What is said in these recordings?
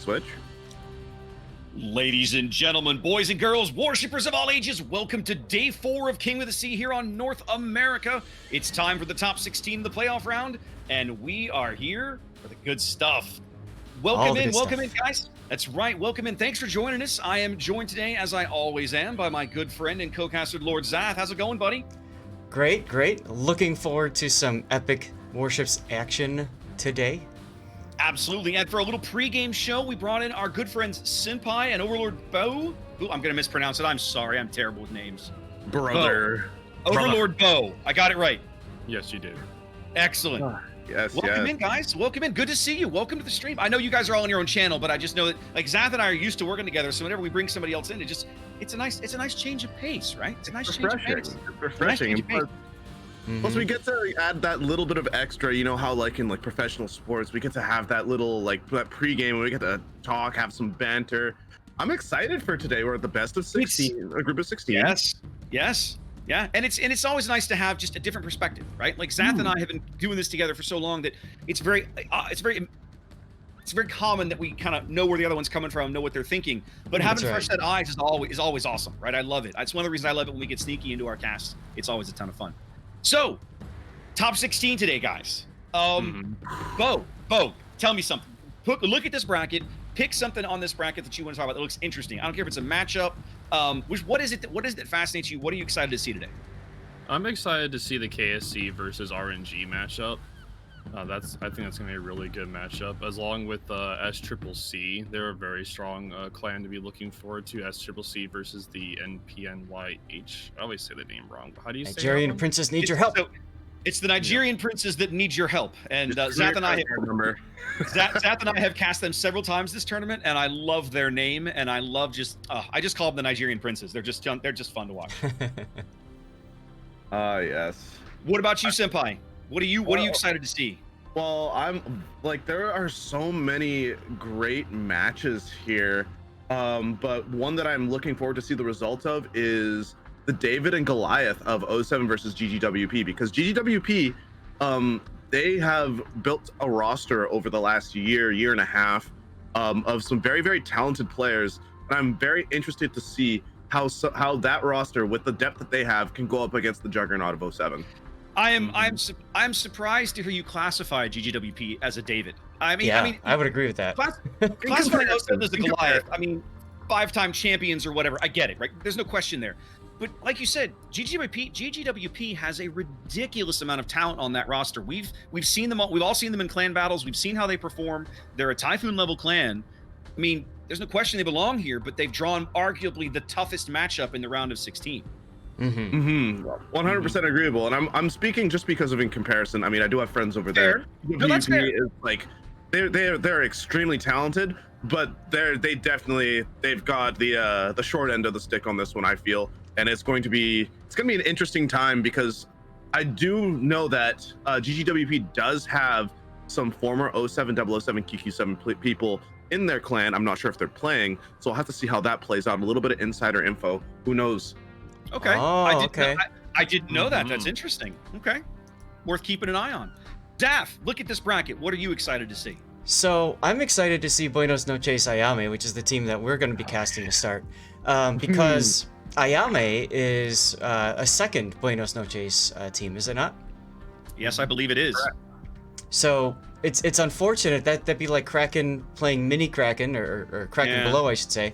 Switch. Ladies and gentlemen, boys and girls, worshippers of all ages, welcome to Day 4 of King of the Sea here on North America. It's time for the top 16 of the playoff round, and we are here for the good stuff. Welcome in, guys. That's right, welcome in. Thanks for joining us. I am joined today, as I always am, by my good friend and co-caster, Lord Zath. How's it going, buddy? Great, great. Looking forward to some epic Warships action today. Absolutely, and for a little pregame show, we brought in our good friends Senpai and OverlordBou. Ooh, I'm going to mispronounce it. I'm sorry. I'm terrible with names. Brother. OverlordBou. I got it right. Yes, you did. Excellent. Yes, Welcome in, guys. Welcome in. Good to see you. Welcome to the stream. I know you guys are all on your own channel, but I just know that like Zath and I are used to working together, so whenever we bring somebody else in, it's a nice change of pace, right? It's a nice change of pace. Refreshing. Plus, we get to add that little bit of extra. You know how, like in professional sports, we get to have that little that pregame where we get to talk, have some banter. I'm excited for today. We're at the best of 16, a group of 16. Yes. Yeah, and it's always nice to have just a different perspective, right? Like Zath and I have been doing this together for so long that it's very common that we kind of know where the other one's coming from, know what they're thinking. But having a fresh set of eyes is always awesome, right? I love it. It's one of the reasons I love it when we get sneaky into our casts. It's always a ton of fun. So, top 16 today, guys. Bo, tell me something. Look at this bracket. Pick something on this bracket that you want to talk about that looks interesting. I don't care if it's a matchup. What is it that fascinates you? What are you excited to see today? I'm excited to see the KSC versus RNG matchup. I think that's going to be a really good matchup. As long with SCCC, they're a very strong clan to be looking forward to. SCCC versus the NPNYH. I always say the name wrong, but how do you say that? Nigerian princess needs your help. So, it's the Nigerian princes that need your help, and Zath and I have cast them several times this tournament, and I love their name, and I love I just call them the Nigerian princes. They're just fun to watch. Yes. What about you, Senpai? What are you excited to see? Well, I'm there are so many great matches here, but one that I'm looking forward to see the results of is the David and Goliath of 07 versus GGWP, because GGWP, they have built a roster over the last year and a half of some very, very talented players. And I'm very interested to see how that roster, with the depth that they have, can go up against the juggernaut of 07. I'm surprised to hear you classify GGWP as a David. I mean, I would agree with that. Classifying 07 as a Goliath, I mean, 5-time champions or whatever, I get it, right? There's no question there. But like you said, GGWP has a ridiculous amount of talent on that roster. We've seen them all. We've all seen them in clan battles. We've seen how they perform. They're a Typhoon level clan. I mean, there's no question they belong here, but they've drawn arguably the toughest matchup in the round of 16. 100% agreeable. And I'm speaking just because of in comparison. I mean, I do have friends over there. No, that's fair. Is they're extremely talented, but they've got the short end of the stick on this one, I feel. And it's going to be an interesting time, because I do know that GGWP does have some former 07, 007, QQ7 people in their clan. I'm not sure if they're playing, so I'll have to see how that plays out. A little bit of insider info. Who knows? Okay. I didn't know that. That's interesting. Okay. Worth keeping an eye on. Daff, look at this bracket. What are you excited to see? So I'm excited to see Buenos Noches Ayame, which is the team that we're going to be casting to start, because Ayame is a second Buenos Noches team, is it not? Yes, I believe it is. So it's unfortunate that that'd be like Kraken playing mini Kraken or Kraken below, I should say,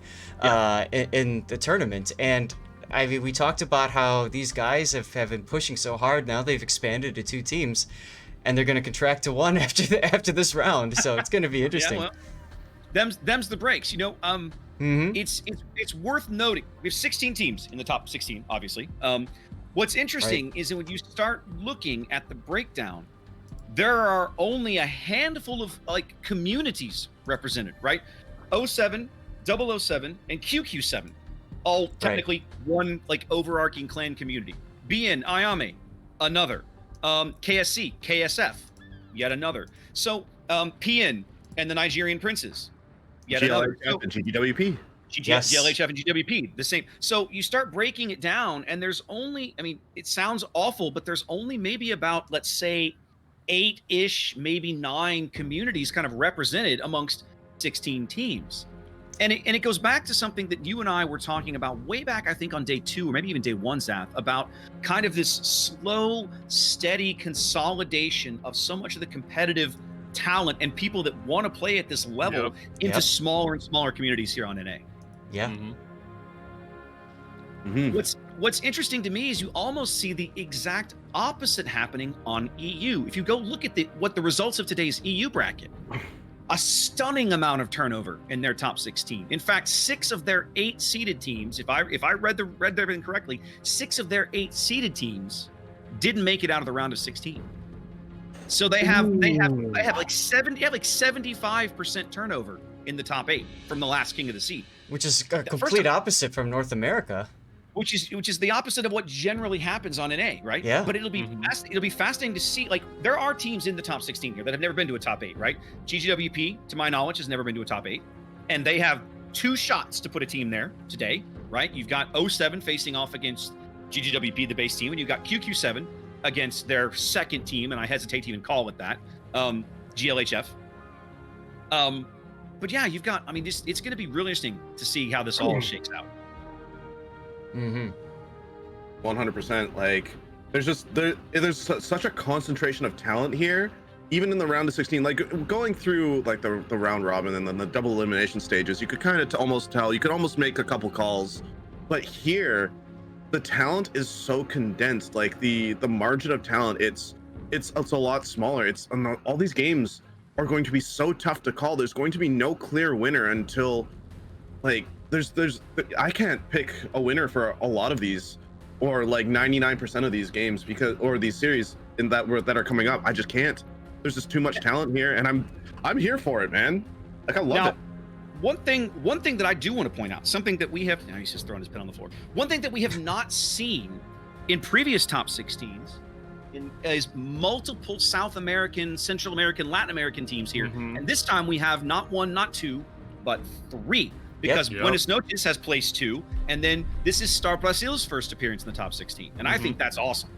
in the tournament. And I mean, we talked about how these guys have been pushing so hard. Now they've expanded to 2 teams, and they're going to contract to 1 after this round. So it's going to be interesting. Them's the breaks. You know, it's worth noting we have 16 teams in the top 16, obviously. What's interesting is that when you start looking at the breakdown, there are only a handful of communities represented, right? 07, 007, and QQ7, all technically one overarching clan community. BN, Ayame, another. KSC, KSF, yet another. So PN and the Nigerian princes, yet another. And GGWP. GLHF and GWP, the same. So you start breaking it down, and there's only, I mean, it sounds awful, but there's only maybe about, let's say, 8-ish, maybe 9 communities kind of represented amongst 16 teams. And it goes back to something that you and I were talking about way back, I think, on day 2 or maybe even day 1, Zath, about kind of this slow, steady consolidation of so much of the competitive talent and people that want to play at this level into smaller and smaller communities here on NA. Yeah. What's interesting to me is you almost see the exact opposite happening on EU. If you go look at what the results of today's EU bracket, a stunning amount of turnover in their top 16. In fact, 6 of their 8 seeded teams, if I read everything correctly, 6 of their 8 seeded teams didn't make it out of the round of 16. So they have like 75% turnover in the top 8 from the last King of the Sea, which is a complete opposite from North America. Which is the opposite of what generally happens on NA, right? Yeah. But it'll be fascinating to see. Like, there are teams in the top 16 here that have never been to a top 8, right? GGWP, to my knowledge, has never been to a top 8, and they have 2 shots to put a team there today, right? You've got 07 facing off against GGWP, the base team, and you've got QQ7 against their second team, and I hesitate to even call it that, GLHF. But yeah, you've got. I mean, it's going to be really interesting to see how this all shakes out. 100%. Like, there's such a concentration of talent here, even in the round of 16. Like, going through like the round robin and then the double elimination stages, you could kind of almost tell. You could almost make a couple calls, but here, the talent is so condensed. Like the margin of talent, it's a lot smaller. All these games are going to be so tough to call. There's going to be no clear winner until, like, I can't pick a winner for a lot of these, or like 99% of these games, or these series that are coming up. I just can't. There's just too much talent here, and I'm here for it, man. Like, I love it. One thing that I do want to point out, something that we have. Now he's just throwing his pen on the floor. One thing that we have not seen in previous top 16s is multiple South American, Central American, Latin American teams here, and this time we have not 1, not 2, but 3. Because Buenos Noches has placed 2, and then this is Star Brazil's first appearance in the top 16, and I think that's awesome.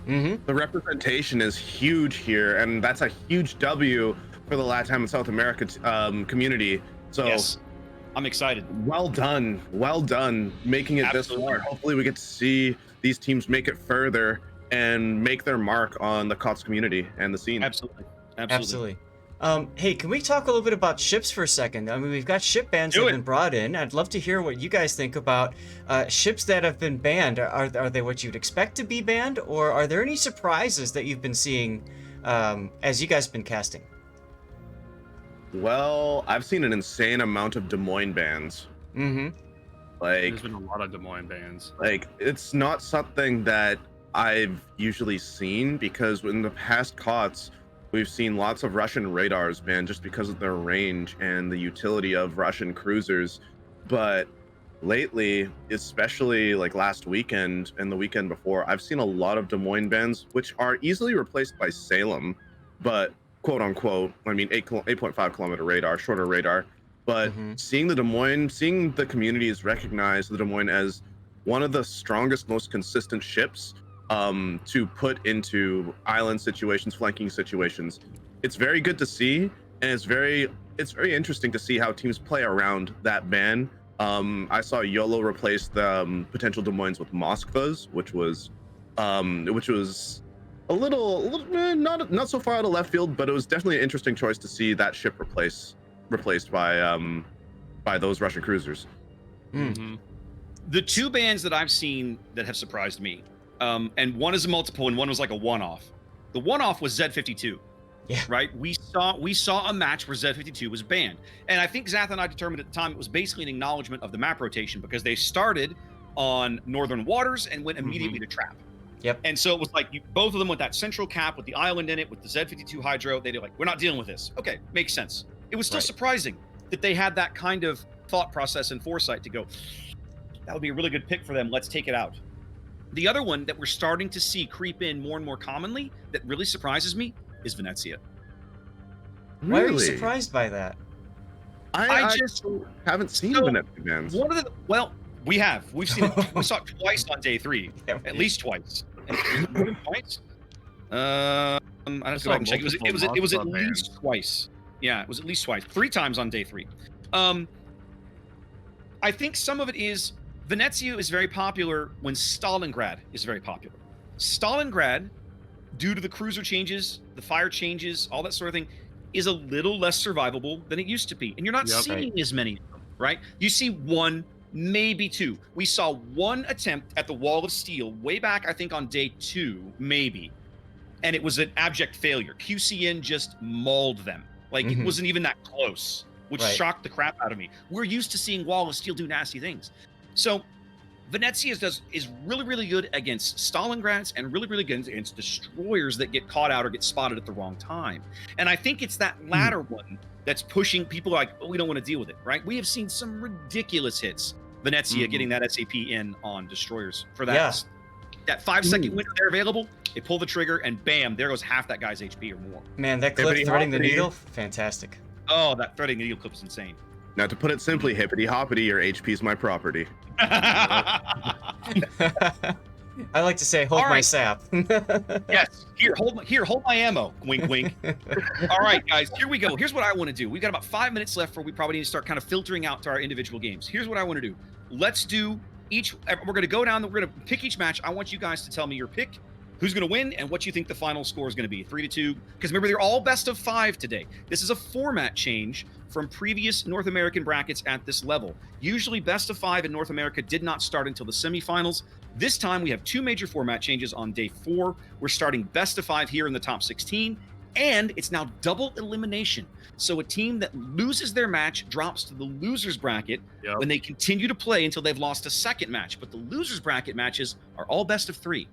The representation is huge here, and that's a huge W for the Latin and South America community. So yes, I'm excited. Well done, making it this far. Hopefully, we get to see these teams make it further and make their mark on the Kots community and the scene. Absolutely. Hey, can we talk a little bit about ships for a second? I mean, we've got ship bans that have been brought in. I'd love to hear what you guys think about ships that have been banned. Are they what you'd expect to be banned, or are there any surprises that you've been seeing as you guys have been casting? Well, I've seen an insane amount of Des Moines bans. Like, there's been a lot of Des Moines bans. Like, it's not something that I've usually seen, because in the past Kots, we've seen lots of Russian radars banned just because of their range and the utility of Russian cruisers. But lately, especially like last weekend and the weekend before, I've seen a lot of Des Moines bans, which are easily replaced by Salem, but quote unquote, I mean, 8.5 kilometer radar, shorter radar. But seeing the communities recognize the Des Moines as one of the strongest, most consistent ships to put into island situations, flanking situations, it's very good to see, and it's very interesting to see how teams play around that ban. I saw YOLO replace the potential Des Moines with Moskvas, which was a little not so far out of left field, but it was definitely an interesting choice to see that ship replaced by those Russian cruisers. The 2 bans that I've seen that have surprised me, and one is a multiple and one was like a one-off. The one-off was Z52. Yeah. Right? We saw a match where Z52 was banned. And I think Zath and I determined at the time it was basically an acknowledgement of the map rotation, because they started on Northern Waters and went immediately to Trap. Yep. And so it was like both of them with that central cap with the island in it, with the Z52 hydro. They're like, we're not dealing with this. Okay, makes sense. It was still surprising that they had that kind of thought process and foresight to go, that would be a really good pick for them. Let's take it out. The other one that we're starting to see creep in more and more commonly that really surprises me is Venezia. Why are you surprised by that? I just haven't seen Venezia bans. We've seen it. We saw it twice on day 3, at least twice. Twice? I have to go back and check. It was at least twice. Yeah, it was at least twice. 3 times on day 3. I think some of it is Venezia is very popular when Stalingrad is very popular. Stalingrad, due to the cruiser changes, the fire changes, all that sort of thing, is a little less survivable than it used to be. And you're not seeing as many of them, right? You see 1, maybe 2. We saw 1 attempt at the Wall of Steel way back, I think, on day 2, maybe. And it was an abject failure. QCN just mauled them. Like, it wasn't even that close, which shocked the crap out of me. We're used to seeing Wall of Steel do nasty things. So Venezia is really, really good against Stalingrads and really, really good against destroyers that get caught out or get spotted at the wrong time. And I think it's that latter one that's pushing people like, oh, we don't want to deal with it, right? We have seen some ridiculous hits. Venezia getting that SAP in on destroyers for that. Yeah. That 5-second window they're available, they pull the trigger and bam, there goes half that guy's HP or more. Man, that clip threading the needle, fantastic. Oh, that threading the needle clip is insane. Now, to put it simply, hippity hoppity, your HP's my property. I like to say, hold my sap. Yes, hold my ammo. Wink, wink. All right, guys, here we go. Here's what I want to do. We've got about 5 minutes left where we probably need to start kind of filtering out to our individual games. Here's what I want to do. Let's do each. We're going to go down. We're going to pick each match. I want you guys to tell me your pick, who's going to win, and what you think the final score is going to be. 3-2. Because remember, they're all best of 5 today. This is a format change from previous North American brackets at this level. Usually, best of 5 in North America did not start until the semifinals. This time, we have 2 major format changes on day 4. We're starting best of 5 here in the top 16, and it's now double elimination. So a team that loses their match drops to the losers bracket when they continue to play until they've lost a second match. But the losers bracket matches are all best of 3.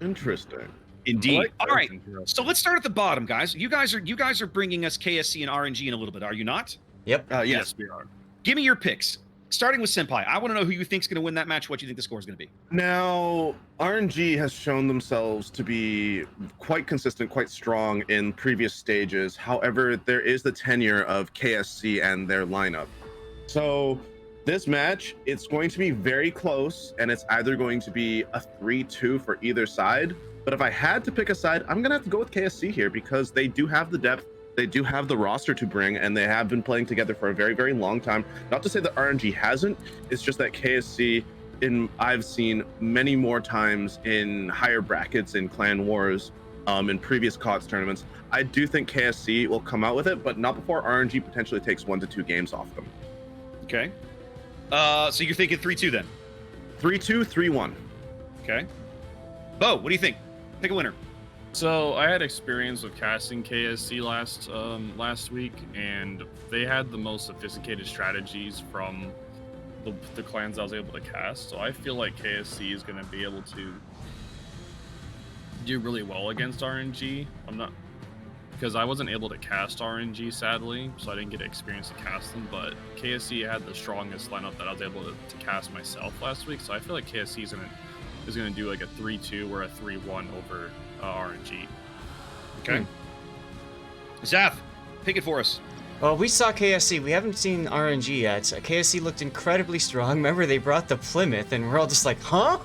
Interesting. Indeed. All right. So let's start at the bottom, guys. You guys are bringing us KSC and RNG in a little bit, are you not? Yep. Yes, we are. Give me your picks. Starting with Senpai, I want to know who you think's going to win that match. What do you think the score is going to be? Now, RNG has shown themselves to be quite consistent, quite strong in previous stages. However, there is the tenure of KSC and their lineup. So this match, it's going to be very close, and it's either going to be a 3-2 for either side. But if I had to pick a side, I'm going to have to go with KSC here because they do have the depth. They do have the roster to bring, and they have been playing together for a very, very long time. Not to say that RNG hasn't, it's just that KSC, I've seen many more times in higher brackets in Clan Wars, in previous Kots tournaments. I do think KSC will come out with it, but not before RNG potentially takes 1 to 2 games off them. Okay. So you're thinking 3-2 then? 3-2, 3-1. Okay. Bo, what do you think? Pick a winner. So I had experience with casting KSC last week, and they had the most sophisticated strategies from the clans I was able to cast. So I feel like KSC is going to be able to do really well against RNG. Because I wasn't able to cast RNG, sadly, so I didn't get experience to cast them, but KSC had the strongest lineup that I was able to cast myself last week, so I feel like KSC is gonna do like a 3-2 or a 3-1 over RNG. Okay. Zaf, pick it for us. Well, we saw KSC. We haven't seen RNG yet. KSC looked incredibly strong. Remember, they brought the Plymouth, and we're all just like, huh?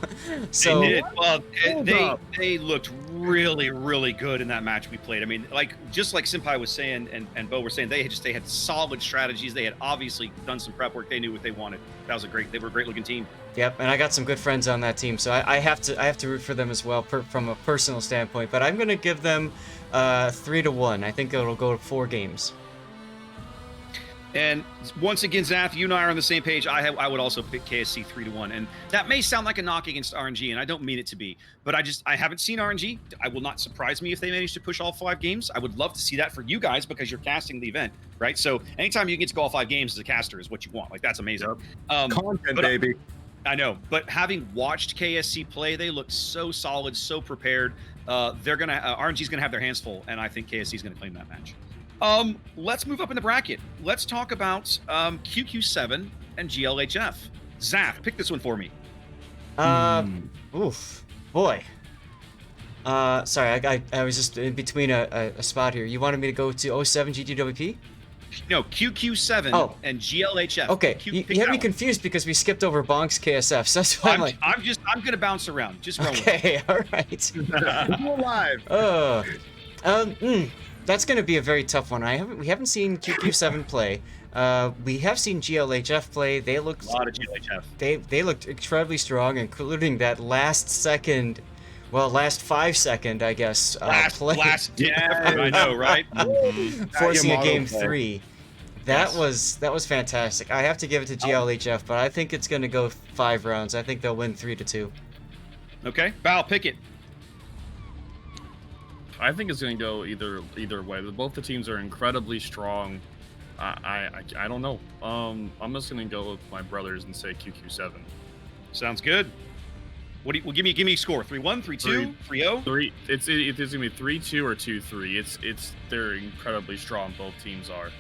So they did. Well, they looked really, really good in that match we played. I mean, like just like Senpai was saying and Bo were saying, they had solid strategies. They had obviously done some prep work. They knew what they wanted. They were a great looking team. Yep, and I got some good friends on that team, so I have to root for them as well from a personal standpoint. But I'm gonna give them 3-1. I think it'll go to 4 games. And once again, Zaf, you and I are on the same page. I would also pick KSC 3-1, and that may sound like a knock against RNG, and I don't mean it to be, but I haven't seen RNG. I will not surprise me if they manage to push all 5 games. I would love to see that for you guys because you're casting the event, right? So anytime you get to go all 5 games as a caster is what you want. Like that's amazing. Content, baby. I know, but having watched KSC play, they look so solid, so prepared. RNG's gonna have their hands full, and I think KSC's gonna claim that match. Let's move up in the bracket. Let's talk about QQ7 and GLHF. Zaf, pick this one for me. Oof, boy. Sorry, I was just in between a spot here. You wanted me to go to 07 GGWP? No, QQ7 and GLHF. Okay, you had me confused because we skipped over Bonk's KSF, so that's why I'm gonna bounce around. Just roll. Okay, all right. We're live. That's going to be a very tough one. We haven't seen QQ7 play. We have seen GLHF play. They looked A lot of GLHF. They looked incredibly strong, including that last 5 second, I guess, play. Yeah, I know, right? Forcing a game play. 3. That was fantastic. I have to give it to GLHF, but I think it's going to go 5 rounds. I think they'll win 3-2. Okay, Val, pick it. I think it's going to go either way. Both the teams are incredibly strong. I don't know. I'm just going to go with my brothers and say QQ7. Sounds good. What do you, well, give me a score. 3-1, 3-2, 3-0? 3. It's going to be 3-2 or 2-3. They're incredibly strong. Both teams are.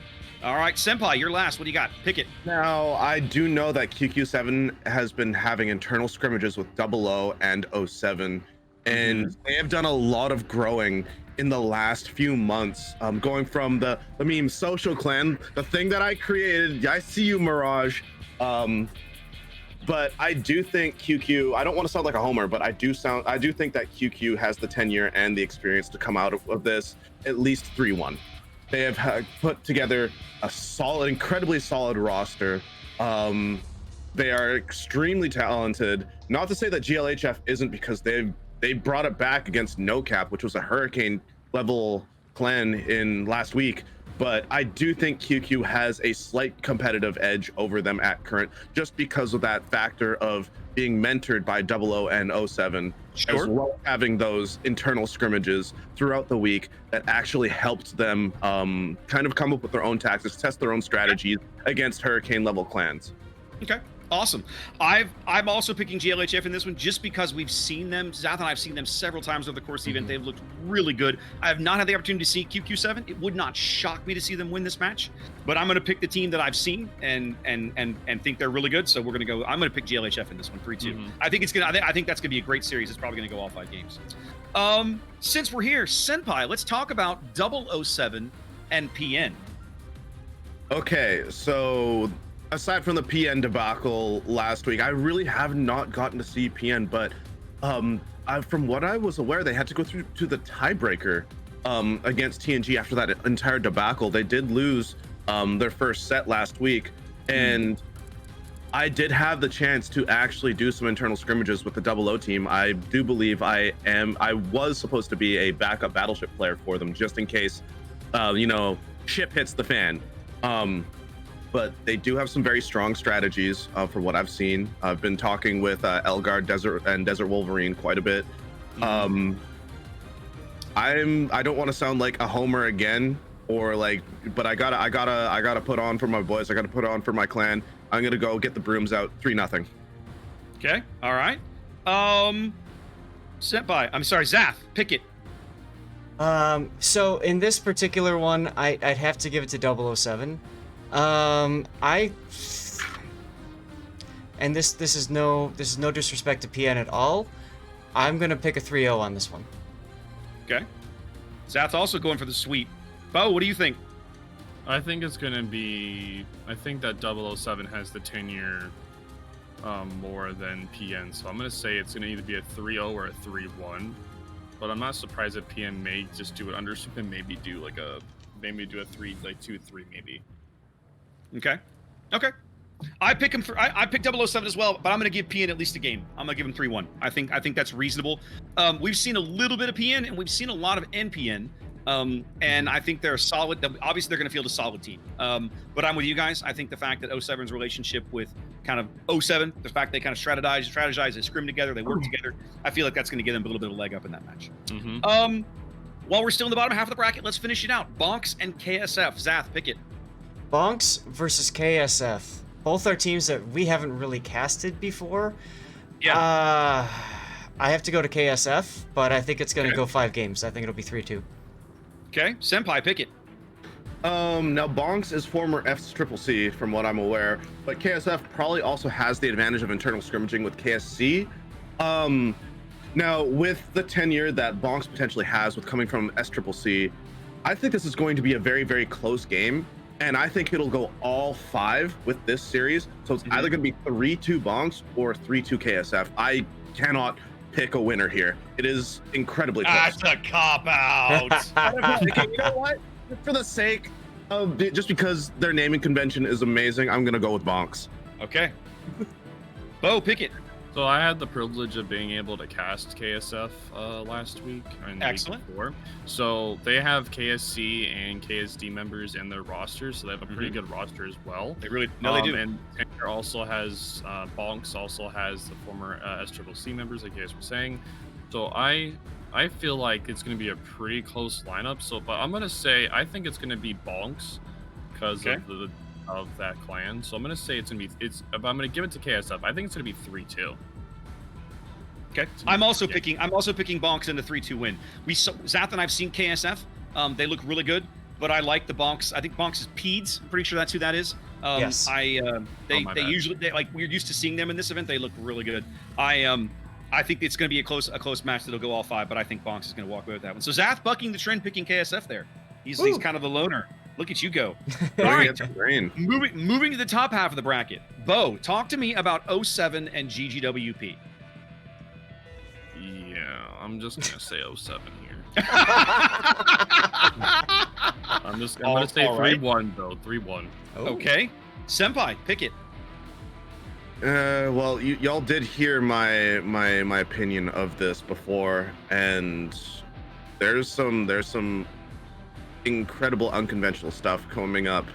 All right, Senpai, you're last. What do you got? Pick it. Now, I do know that QQ7 has been having internal scrimmages with 00 and 07, and they have done a lot of growing in the last few months, going from the meme social clan, the thing that I created. I see you, Mirage. But I do think QQ, I don't want to sound like a homer, but I do think that QQ has the tenure and the experience to come out of this at least 3-1. They have put together a solid, incredibly solid roster. They are extremely talented. Not to say that GLHF isn't, because they brought it back against No Cap, which was a hurricane level clan in last week. But I do think QQ has a slight competitive edge over them at current, just because of that factor of being mentored by 00 and 07, as well as having those internal scrimmages throughout the week that actually helped them kind of come up with their own tactics, test their own strategies against hurricane level clans. Okay, awesome. I'm also picking GLHF in this one just because we've seen them. Zath and I have seen them several times over the course of the event. They've looked really good. I have not had the opportunity to see QQ7. It would not shock me to see them win this match, but I'm going to pick the team that I've seen and think they're really good. So we're going to go. I'm going to pick GLHF in this one, 3-2. I think I think that's going to be a great series. It's probably going to go all 5 games. Since we're here, Senpai, let's talk about 007 and PN. Okay, so aside from the PN debacle last week, I really have not gotten to see PN, but from what I was aware, they had to go through to the tiebreaker against TNG after that entire debacle. They did lose their first set last week, and I did have the chance to actually do some internal scrimmages with the 00 team. I do believe I was supposed to be a backup battleship player for them, just in case, ship hits the fan. But they do have some very strong strategies for what I've seen. I've been talking with Elgar, Desert Wolverine quite a bit. I don't want to sound like a homer again, but I gotta put on for my boys. I gotta put on for my clan. I'm gonna go get the brooms out. 3-0. Okay, all right. Senpai, I'm sorry, Zath, pick it. So in this particular one, I'd have to give it to 007. And this is no disrespect to PN at all. I'm gonna pick a 3-0 on this one. Okay. Zath also going for the sweep. Bo, what do you think? I think it's gonna be. I think that 007 has the tenure more than PN, so I'm gonna say it's gonna either be a 3-0 or a 3-1. But I'm not surprised that PN may just do it under soup and maybe do a 2-3 maybe. Okay. I pick him for. I picked 007 as well, but I'm going to give PN at least a game. I'm going to give him 3-1. I think that's reasonable. We've seen a little bit of PN and we've seen a lot of NPN. And I think they're solid. Obviously, they're going to field a solid team. But I'm with you guys. I think the fact that 07's relationship with kind of 07, the fact they kind of strategize, they scrim together, they work together. I feel like that's going to give them a little bit of a leg up in that match. While we're still in the bottom half of the bracket, let's finish it out. Bonks and KSF. Zath, pick it. Bonks versus KSF. Both are teams that we haven't really casted before. Yeah. I have to go to KSF, but I think it's going to go 5 games. I think it'll be 3-2. Okay. Senpai, pick it. Now Bonks is former FCCC from what I'm aware, but KSF probably also has the advantage of internal scrimmaging with KSC. Now with the tenure that Bonks potentially has with coming from SCCC, I think this is going to be a very, very close game. And I think it'll go all 5 with this series. So it's either going to be 3-2 Bonks or 3-2 KSF. I cannot pick a winner here. It is incredibly close. That's a cop out. Okay, you know what? For the sake of just because their naming convention is amazing, I'm gonna go with Bonks. Okay. Bo, pick it. So I had the privilege of being able to cast KSF last week. Excellent. Week before. So they have KSC and KSD members in their roster, so they have a pretty good roster as well. They really they do. And Tanner also has Bonks also has the former SCCC members, like you guys were saying. So I feel like it's going to be a pretty close lineup. So, but I'm going to say I think it's going to be Bonks because of that clan. So I'm gonna say it's gonna be I'm gonna give it to KSF. I think it's gonna be 3-2. Okay. I'm also picking Bonks in the 3-2 win. Zath and I've seen KSF. They look really good, but I like the Bonks. I think Bonks is Peds. I'm pretty sure that's who that is. Yes. They usually like we're used to seeing them in this event. They look really good. I think it's gonna be a close match that'll go all 5, but I think Bonks is gonna walk away with that one. So Zath bucking the trend, picking KSF there. He's kind of the loner. Look at you go. All right, moving to the top half of the bracket. Bo, talk to me about 07 and GGWP. Yeah, I'm just gonna say 07 here. I'm gonna say 3-1 though. 3-1. Oh. Okay, Senpai, pick it. Well, y'all did hear my opinion of this before, and there's some incredible unconventional stuff coming up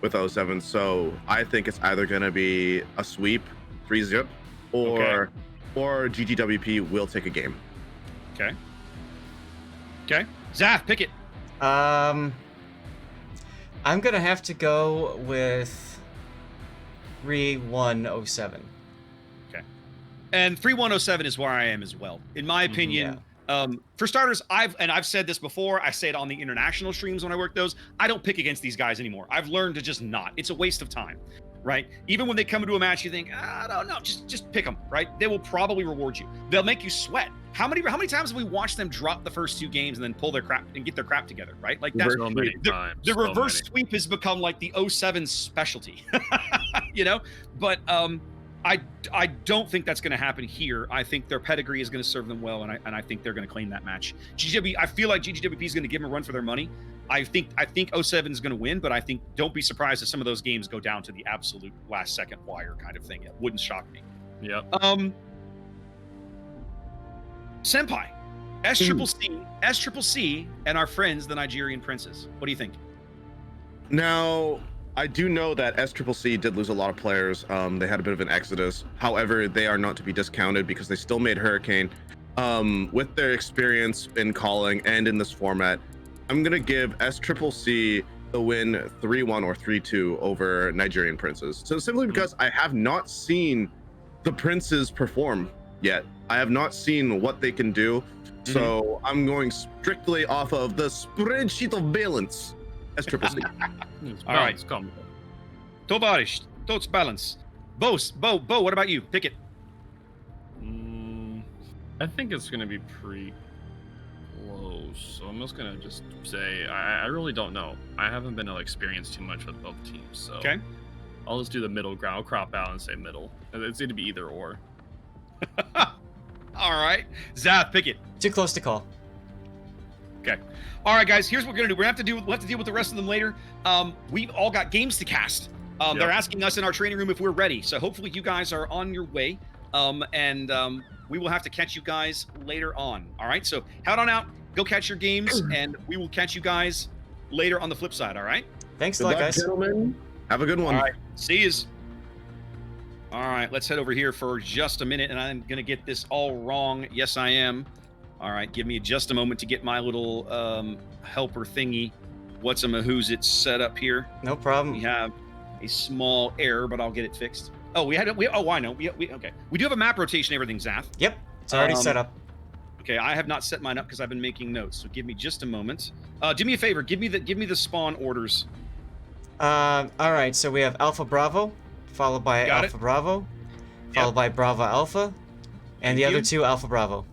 with 07, so I think it's either going to be a sweep 3-0 or GGWP will take a game. Okay Zath, pick it. I'm gonna have to go with 3-1-07. Okay, and 3-1-07 is where I am as well, in my opinion. For starters, I've said this before. I say it on the international streams when I work those. I don't pick against these guys anymore. I've learned to just not. It's a waste of time, right? Even when they come into a match, you think, I don't know, just pick them, right? They will probably reward you. They'll make you sweat. How many times have we watched them drop the first 2 games and then pull their crap and get their crap together, right? Like that's so many times. The reverse sweep has become like the 07 specialty, you know. But I don't think that's going to happen here. I think their pedigree is going to serve them well, and I think they're going to claim that match. I feel like GGWP is going to give them a run for their money. I think 07 is going to win, but I think don't be surprised if some of those games go down to the absolute last second wire kind of thing. It wouldn't shock me. Yep. Senpai, SCCC, and our friends, the Nigerian Princes. What do you think? Now, I do know that SCCC did lose a lot of players. They had a bit of an exodus. However, they are not to be discounted because they still made Hurricane. With their experience in calling and in this format, I'm going to give SCCC the win 3-1 or 3-2 over Nigerian Princes. So simply because I have not seen the Princes perform yet. I have not seen what they can do. So I'm going strictly off of the spreadsheet of balance. SCCC. All right. Tovarish, Tots balance. Bo, what about you? Pick it. I think it's going to be pretty close. So I'm just going to say I really don't know. I haven't been experienced too much with both teams. So I'll just do the middle ground. I'll crop out and say middle. It's going to be either or. All right. Zath, pick it. Too close to call. Okay. All right, guys, here's what we're going to do. We'll have to deal with the rest of them later. We've all got games to cast. They're asking us in our training room if we're ready. So hopefully you guys are on your way. We will have to catch you guys later on. All right. So head on out, go catch your games, and we will catch you guys later on the flip side. All right. Thanks a lot, guys. Gentlemen. Have a good one. All right. See yous. All right. Let's head over here for just a minute, and I'm going to get this all wrong. Yes, I am. All right, give me just a moment to get my little helper thingy. What's a mahoo's it set up here? No problem. We have a small error, but I'll get it fixed. Oh, I know. Okay. We do have a map rotation, everything, Zath. Yep, it's already set up. Okay, I have not set mine up because I've been making notes. So give me just a moment. Do me a favor. Give me the spawn orders. All right, so we have Alpha Bravo, followed by Alpha Bravo, followed by Bravo Alpha, and the other 2 Alpha Bravo.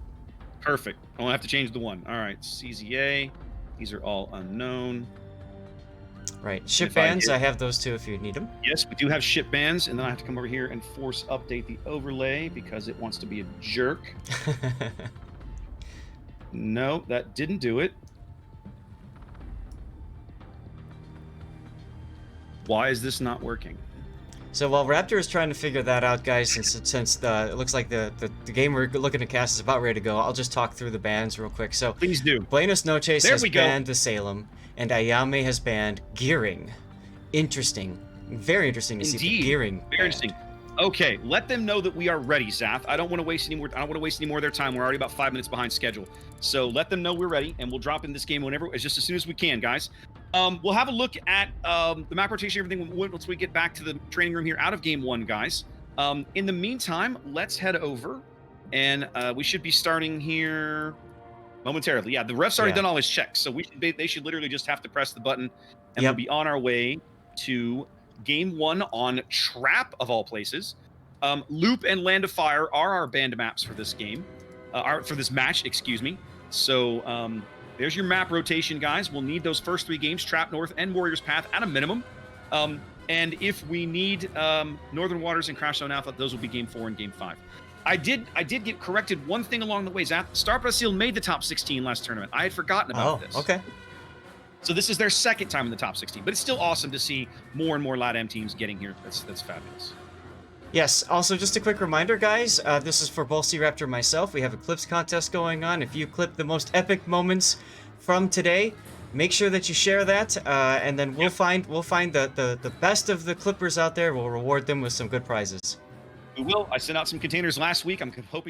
Perfect. I won't have to change the one. All right, CZA. These are all unknown. Right. Ship bands, I have those too if you need them. Yes, we do have ship bands, and then I have to come over here and force update the overlay because it wants to be a jerk. No, that didn't do it. Why is this not working? So while Raptor is trying to figure that out, guys, since it looks like the game we're looking to cast is about ready to go, I'll just talk through the bans real quick. So Please do. Buenos Noches There has we go. banned the Salem, and Ayame has banned gearing. Interesting. Very interesting to see the gearing. Very interesting. Okay, let them know that we are ready, Zath. I don't want to waste any more of their time. We're already about 5 minutes behind schedule. So let them know we're ready, and we'll drop in this game just as soon as we can, guys. We'll have a look at the map rotation, everything once we get back to the training room here out of game 1, guys. In the meantime, let's head over, and we should be starting here momentarily. Yeah, the ref's already done all his checks, so they should literally just have to press the button, and we'll be on our way to game 1 on Trap, of all places. Loop and Land of Fire are our banned maps for this game, for this match, excuse me. So there's your map rotation, guys. We'll need those first 3 games, Trap North and Warriors Path at a minimum. And if we need Northern Waters and Crash Zone Alpha, those will be game 4 and game 5. I did get corrected one thing along the way, Zap. Star Brazil made the top 16 last tournament. I had forgotten about this. Okay. So this is their second time in the top 16, but it's still awesome to see more and more LATAM teams getting here. That's fabulous. Yes, also just a quick reminder, guys, this is for both SeaRaptor and myself. We have a clips contest going on. If you clip the most epic moments from today, make sure that you share that, and then we'll find the best of the clippers out there. We'll reward them with some good prizes. We will. I sent out some containers last week. I'm hoping